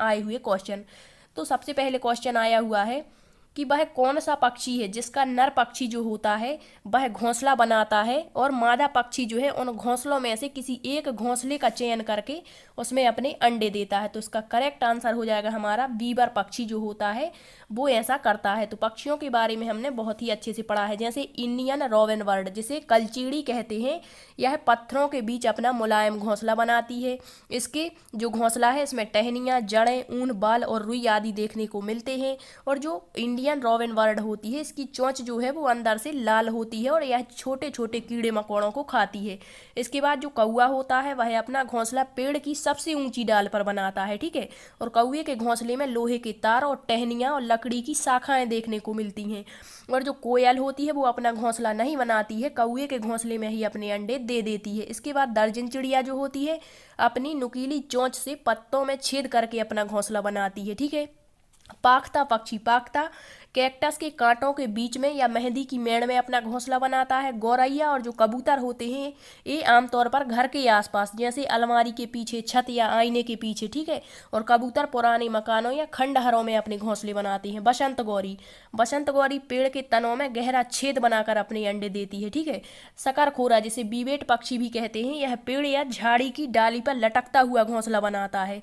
आए हुए क्वेश्चन। तो सबसे पहले क्वेश्चन आया हुआ है कि वह कौन सा पक्षी है जिसका नर पक्षी जो होता है वह घोंसला बनाता है और मादा पक्षी जो है उन घोंसलों में से किसी एक घोंसले का चयन करके उसमें अपने अंडे देता है। तो इसका करेक्ट आंसर हो जाएगा हमारा बीबर पक्षी जो होता है वो ऐसा करता है। तो पक्षियों के बारे में हमने बहुत ही अच्छे से पढ़ा है। जैसे इंडियन रोवेन बर्ड जिसे कलचीड़ी कहते हैं, यह पत्थरों के बीच अपना मुलायम घोंसला बनाती है। इसके जो घोंसला है इसमें टहनियाँ, जड़ें, ऊन, बाल और रुई आदि देखने को मिलते हैं। और जो इंडियन रोवेन बर्ड होती है इसकी चोंच जो है वो अंदर से लाल होती है और यह छोटे छोटे कीड़े मकोड़ों को खाती है। इसके बाद जो कौवा होता है वह अपना घोंसला पेड़ की सबसे ऊंची डाल पर बनाता है, ठीक है। और कौवे के घोंसले में लोहे के तार और टहनियाँ और लकड़ी की शाखाएं देखने को मिलती हैं। और जो कोयल होती है वो अपना घोंसला नहीं बनाती है, कौवे के घोंसले में ही अपने अंडे दे देती है। इसके बाद दर्जन चिड़िया जो होती है अपनी नुकीली चोंच से पत्तों में छेद करके अपना घोंसला बनाती है, ठीक है। पाख्ता पक्षी, पाख्ता कैक्टस के कांटों के बीच में या मेहंदी की मेड़ में अपना घोंसला बनाता है। गौरैया और जो कबूतर होते हैं ये आमतौर पर घर के आसपास जैसे अलमारी के पीछे, छत या आईने के पीछे, ठीक है। और कबूतर पुराने मकानों या खंडहरों में अपने घोंसले बनाते हैं। बसंत गौरी, बसंत गौरी पेड़ के तनों में गहरा छेद बनाकर अपने अंडे देती है, ठीक है। शकरखोरा जिसे बीवेट पक्षी भी कहते हैं, यह पेड़ या झाड़ी की डाली पर लटकता हुआ घोंसला बनाता है,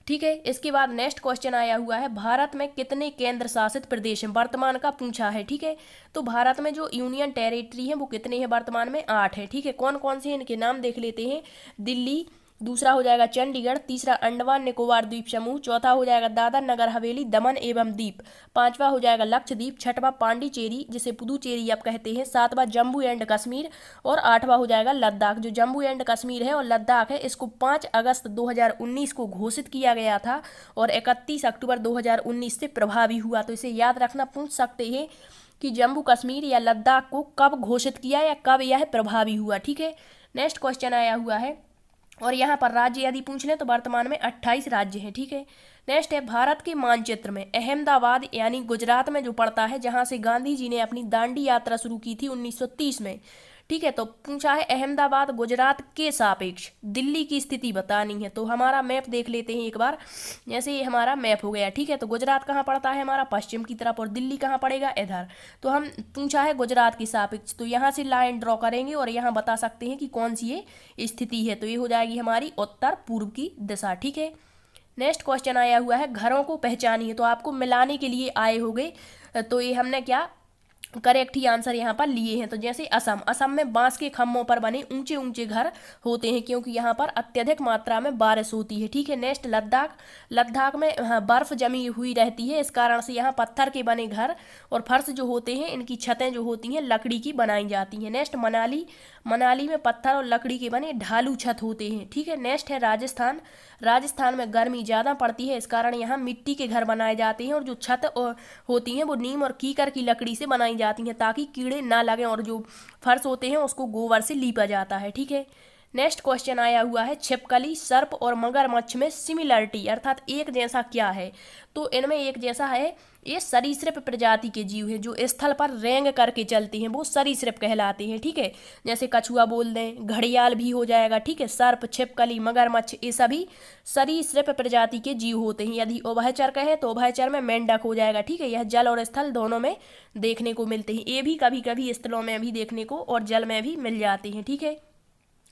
ठीक है। इसके बाद नेक्स्ट क्वेश्चन आया हुआ है भारत में कितने केंद्र शासित प्रदेश हैं, वर्तमान का पूछा है, ठीक है। तो भारत में जो यूनियन टेरिटरी है वो कितने हैं, वर्तमान में 8 है, ठीक है। कौन कौन से हैं इनके नाम देख लेते हैं। दिल्ली, दूसरा हो जाएगा चंडीगढ़, तीसरा अंडमान निकोबार द्वीप समूह, चौथा हो जाएगा दादर नगर हवेली दमन एवं दीप, पांचवा हो जाएगा लक्षद्वीप, छठवा पांडिचेरी जिसे पुदुचेरी आप कहते हैं, सातवां जम्मू एंड कश्मीर और आठवां हो जाएगा लद्दाख। जो जम्मू एंड कश्मीर है और लद्दाख है इसको 5 अगस्त 2019 को घोषित किया गया था और 31 अक्टूबर 2019 से प्रभावी हुआ। तो इसे याद रखना, पूछ सकते हैं कि जम्मू कश्मीर या लद्दाख को कब घोषित किया या कब यह प्रभावी हुआ, ठीक है। नेक्स्ट क्वेश्चन आया हुआ है और यहाँ पर राज्य यदि पूछ लें तो वर्तमान में 28 राज्य हैं, ठीक है। नेक्स्ट है भारत के मानचित्र में अहमदाबाद यानी गुजरात में जो पड़ता है जहाँ से गांधी जी ने अपनी दांडी यात्रा शुरू की थी 1930 में, ठीक है। तो पूछा है अहमदाबाद गुजरात के सापेक्ष दिल्ली की स्थिति बतानी है। तो हमारा मैप देख लेते हैं एक बार। जैसे ये हमारा मैप हो गया, ठीक है। तो गुजरात कहाँ पड़ता है हमारा, पश्चिम की तरफ, और दिल्ली कहाँ पड़ेगा, इधर। तो हम पूछा है गुजरात की सापेक्ष, तो यहाँ से लाइन ड्रॉ करेंगे और यहाँ बता सकते हैं कि कौन सी ये स्थिति है। तो ये हो जाएगी हमारी उत्तर पूर्व की दिशा, ठीक है। नेक्स्ट क्वेश्चन आया हुआ है घरों को पहचानिए। तो आपको मिलाने के लिए आए होंगे, तो ये हमने क्या करेक्ट ही आंसर यहाँ पर लिए हैं। तो जैसे असम, असम में बांस के खम्भों पर बने ऊंचे ऊंचे घर होते हैं क्योंकि यहाँ पर अत्यधिक मात्रा में बारिश होती है, ठीक है। नेक्स्ट लद्दाख, लद्दाख में बर्फ जमी हुई रहती है, इस कारण से यहाँ पत्थर के बने घर और फर्श जो होते हैं इनकी छतें जो होती हैं लकड़ी की बनाई जाती हैं। नेक्स्ट मनाली, मनाली में पत्थर और लकड़ी के बने ढालू छत होते हैं, ठीक है। नेक्स्ट है राजस्थान, राजस्थान में गर्मी ज़्यादा पड़ती है इस कारण यहाँ मिट्टी के घर बनाए जाते हैं और जो छत होती हैं वो नीम और कीकर की लकड़ी से बनाई जाती हैं ताकि कीड़े ना लगें, और जो फर्श होते हैं उसको गोबर से लीपा जाता है, ठीक है। नेक्स्ट क्वेश्चन आया हुआ है छिपकली, सर्प और मगरमच्छ में सिमिलरिटी अर्थात एक जैसा क्या है। तो इनमें एक जैसा है, ये सरीसृप प्रजाति के जीव हैं जो स्थल पर रेंग करके चलते हैं, वो सरीसृप कहलाते हैं, ठीक है। जैसे कछुआ बोल दें, घड़ियाल भी हो जाएगा, ठीक है। सर्प, छिपकली, मगरमच्छ ये सभी सरीसृप प्रजाति के जीव होते हैं। यदि उभयचर कहें तो उभयचर में मेंढक हो जाएगा, ठीक है। यह जल और स्थल दोनों में देखने को मिलते हैं। ये भी कभी कभी स्थलों में भी देखने को और जल में भी मिल जाते हैं, ठीक है।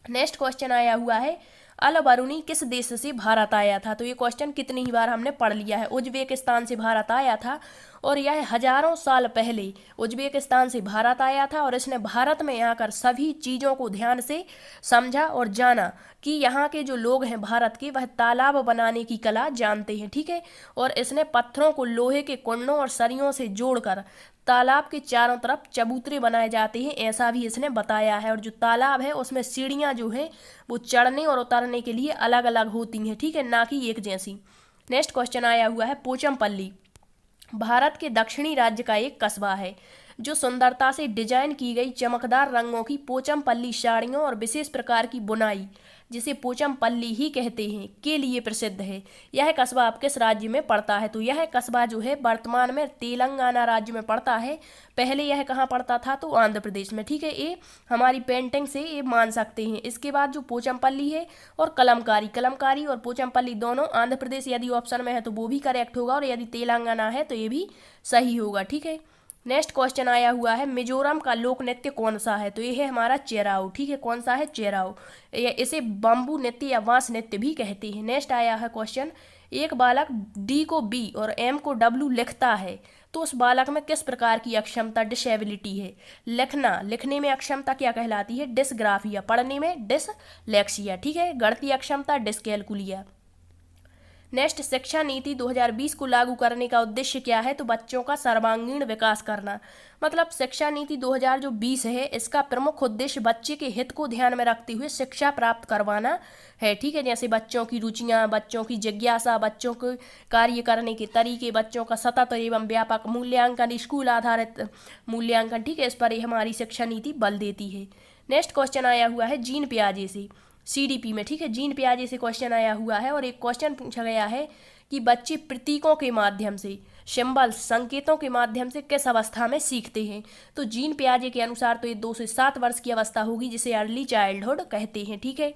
नेक्स्ट क्वेश्चन आया हुआ है अल बरूनी किस देश से भारत आया था। तो ये क्वेश्चन कितनी ही बार हमने पढ़ लिया है। उज्बेकिस्तान से भारत आया था और यह हजारों साल पहले उज्बेकिस्तान से भारत आया था और इसने भारत में आकर सभी चीज़ों को ध्यान से समझा और जाना कि यहाँ के जो लोग हैं भारत के वह तालाब बनाने की कला जानते हैं, ठीक है। और इसने पत्थरों को लोहे के कुंडों और सरियों से जोड़कर तालाब के चारों तरफ चबूतरे बनाए जाते हैं, ऐसा भी इसने बताया है। और जो तालाब है उसमें सीढ़ियाँ जो हैं वो चढ़ने और उतरने के लिए अलग अलग होती हैं, ठीक है, ना कि एक जैसी। नेक्स्ट क्वेश्चन आया हुआ है पोचमपल्ली भारत के दक्षिणी राज्य का एक कस्बा है जो सुंदरता से डिजाइन की गई चमकदार रंगों की पोचमपल्ली साड़ियों और विशेष प्रकार की बुनाई, जिसे पोचमपल्ली ही कहते हैं, के लिए प्रसिद्ध है। यह कस्बा अब किस राज्य में पड़ता है? तो यह कस्बा जो है वर्तमान में तेलंगाना राज्य में पड़ता है। पहले यह कहाँ पड़ता था? तो आंध्र प्रदेश में। ठीक है, ये हमारी पेंटिंग से ये मान सकते हैं। इसके बाद जो पोचमपल्ली है और कलमकारी और पोचमपल्ली दोनों आंध्र प्रदेश यदि ऑप्शन में है तो वो भी करेक्ट होगा, और यदि तेलंगाना है तो ये भी सही होगा। ठीक है, नेक्स्ट क्वेश्चन आया हुआ है, मिजोरम का लोक नृत्य कौन सा है? तो ये है हमारा चेराओ। ठीक है, कौन सा है? चेराओ। इसे बम्बू नृत्य या बांस नृत्य भी कहते हैं। नेक्स्ट आया है क्वेश्चन, एक बालक डी को बी और एम को डब्ल्यू लिखता है तो उस बालक में किस प्रकार की अक्षमता डिसेबिलिटी है? लिखने में अक्षमता क्या कहलाती है? डिसग्राफिया। पढ़ने में डिसलेक्सिया। ठीक है, गणितीय अक्षमता डिसकैलकुलिया। नेक्स्ट, शिक्षा नीति 2020 को लागू करने का उद्देश्य क्या है? तो बच्चों का सर्वांगीण विकास करना। मतलब शिक्षा नीति 2020 है, इसका प्रमुख उद्देश्य बच्चे के हित को ध्यान में रखते हुए शिक्षा प्राप्त करवाना है। ठीक है, जैसे बच्चों की रुचियां, बच्चों की जिज्ञासा, बच्चों के कार्य करने के तरीके, बच्चों का सतत एवं व्यापक मूल्यांकन, स्कूल आधारित मूल्यांकन। ठीक है, इस पर हमारी शिक्षा नीति बल देती है। नेक्स्ट क्वेश्चन आया हुआ है जीन पियाजे से, CDP में। ठीक है, जीन पियाजे से क्वेश्चन आया हुआ है और एक क्वेश्चन पूछा गया है कि बच्चे प्रतीकों के माध्यम से, सिंबल्स, संकेतों के माध्यम से किस अवस्था में सीखते हैं? तो जीन पियाजे के अनुसार तो ये 2 से 7 वर्ष की अवस्था होगी, जिसे अर्ली चाइल्डहुड कहते हैं। ठीक है,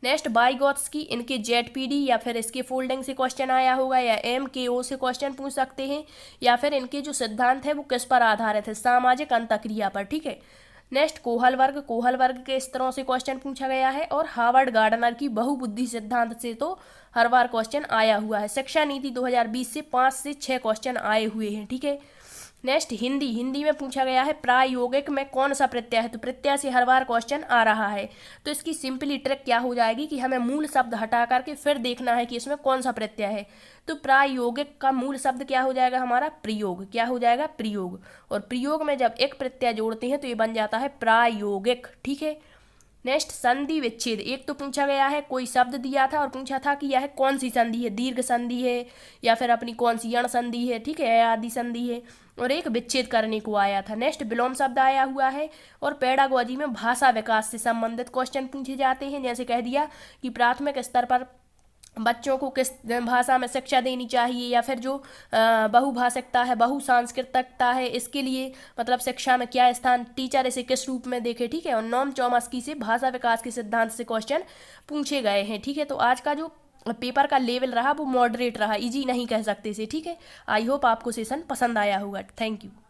नेक्स्ट, वाइगॉत्स्की इनके ZPD या फिर इसके फोल्डिंग से क्वेश्चन आया होगा, या MKO से क्वेश्चन पूछ सकते हैं, या फिर इनके जो सिद्धांत है वो किस पर आधारित है? सामाजिक अंतःक्रिया पर। ठीक है, नेक्स्ट, कोहल वर्ग के स्तरों से क्वेश्चन पूछा गया है, और हार्वर्ड गार्डनर की बहुबुद्धि सिद्धांत से तो हर बार क्वेश्चन आया हुआ है। शिक्षा नीति 2020 से 5 से 6 क्वेश्चन आए हुए हैं। ठीक है, नेक्स्ट, हिंदी में पूछा गया है प्रायोगिक में कौन सा प्रत्यय है? तो प्रत्यय से हर बार क्वेश्चन आ रहा है, तो इसकी सिंपली ट्रिक क्या हो जाएगी कि हमें मूल शब्द हटा करके फिर देखना है कि इसमें कौन सा प्रत्यय है। तो प्रायोगिक का मूल शब्द क्या हो जाएगा हमारा? प्रयोग। क्या हो जाएगा? प्रयोग। और प्रयोग में जब एक प्रत्यय जोड़ते हैं तो ये बन जाता है प्रायोगिक। ठीक है, नेक्स्ट, संधि विच्छेद। एक तो पूछा गया है, कोई शब्द दिया था और पूछा था कि यह कौन सी संधि है, दीर्घ संधि है या फिर अपनी कौन सी अण संधि है। ठीक है, आदि संधि है, और एक विच्छेद करने को आया था। नेक्स्ट, विलोम शब्द आया हुआ है, और पेडागोजी में भाषा विकास से संबंधित क्वेश्चन पूछे जाते हैं। जैसे कह दिया कि प्राथमिक स्तर पर बच्चों को किस भाषा में शिक्षा देनी चाहिए, या फिर जो बहुभाषिकता है, बहुसांस्कृतिकता है, इसके लिए मतलब शिक्षा में क्या स्थान, टीचर इसे किस रूप में देखे। ठीक है, और नॉम चॉम्स्की से भाषा विकास के सिद्धांत से क्वेश्चन पूछे गए हैं। ठीक है, तो आज का जो पेपर का लेवल रहा वो मॉडरेट रहा, इजी नहीं कह सकते इसे। ठीक है, आई होप आपको सेशन पसंद आया होगा। Thank you.